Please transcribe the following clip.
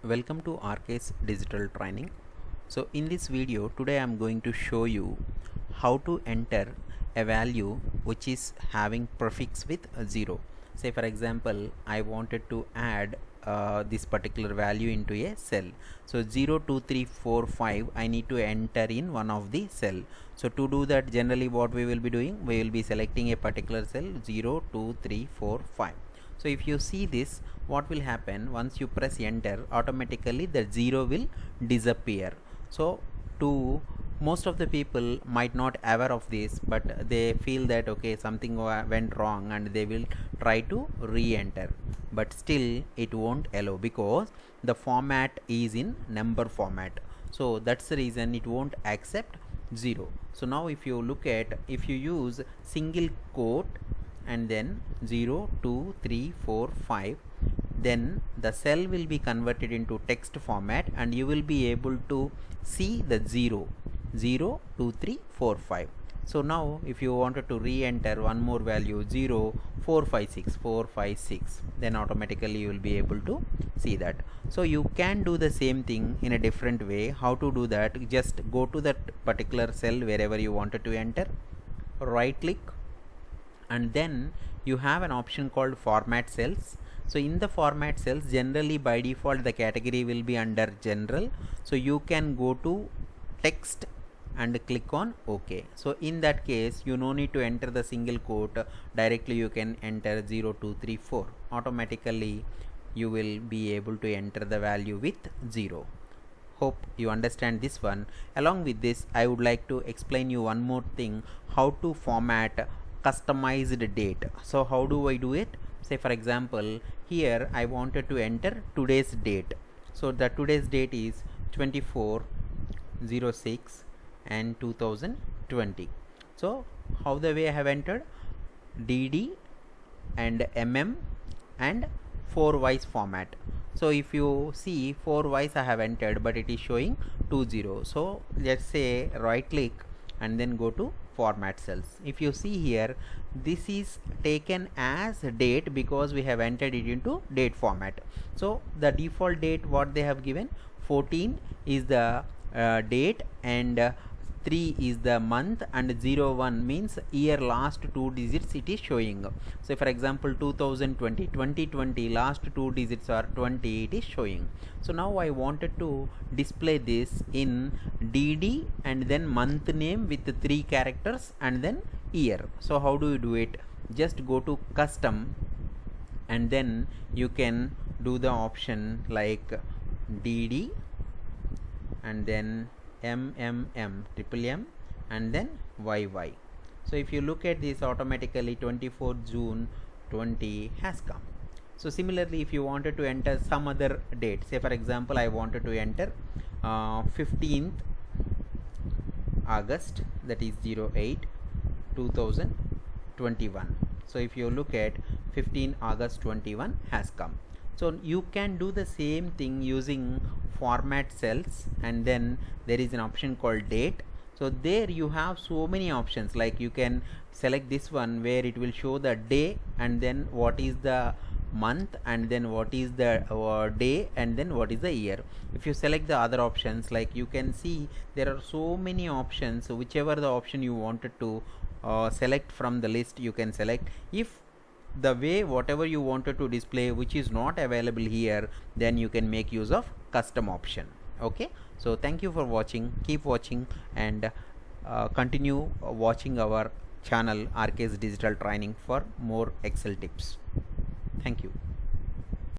Welcome to RK's Digital Training. So in this video today I am going to show you how to enter a value which is having prefix with 0. Say for example I wanted to add this particular value into a cell. So 0, 2, 3, 4, 5 I need to enter in one of the cell. So to do that, generally what we will be doing, we will be selecting a particular cell 0, 2, 3, 4, 5. So if you see this, what will happen once you press enter, automatically the 0 will disappear. So to most of the people might not aware of this, but they feel that okay, something went wrong and they will try to re-enter, but still it won't allow because the format is in number format. So that's the reason it won't accept 0. So now if you look at, if you use single quote and then 0, 2, 3, 4, 5, then the cell will be converted into text format and you will be able to see the 0, 0, 2, 3, 4, 5. So now if you wanted to re-enter one more value 0, 4, 5, 6, 4, 5, 6, then automatically you will be able to see that. So you can do the same thing in a different way. How to do that? Just go to that particular cell wherever you wanted to enter, right click, and then you have an option called format cells. So in the format cells, generally by default the category will be under general, so you can go to text and click on OK. So in that case you no need to enter the single quote, directly you can enter 0, 2, 3, 4. Automatically you will be able to enter the value with 0. Hope you understand this one. Along with this, I would like to explain you one more thing, how to format customized date. So how do I do it? Say for example, here I wanted to enter today's date. So the today's date is 24/06 and 2020. So how the way I have entered? DD and MM and 4 wise format. So if you see 4 wise I have entered, but it is showing 20. So let's say right click and then go to format cells. If you see here, this is taken as date because we have entered it into date format. So the default date what they have given, 14 is the date and 3 is the month and 01 means year last 2 digits it is showing. So for example 2020 last 2 digits are 20, it is showing. So now I wanted to display this in DD and then month name with 3 characters and then year. So how do you do it? Just go to custom and then you can do the option like DD and then triple M and then YY. So if you look at this, automatically 24 June 20 has come. So similarly, if you wanted to enter some other date, say for example I wanted to enter 15th August, that is 08 2021. So if you look at 15 August 21 has come. So you can do the same thing using format cells, and then there is an option called date. So there you have so many options, like you can select this one where it will show the day and then what is the month and then what is the day and then what is the year. If you select the other options, like you can see there are so many options. So whichever the option you wanted to select from the list, you can select. If the way whatever you wanted to display which is not available here, then you can make use of custom option. Okay, so thank you for watching. Keep watching and continue watching our channel RK's Digital Training for more Excel tips. Thank you.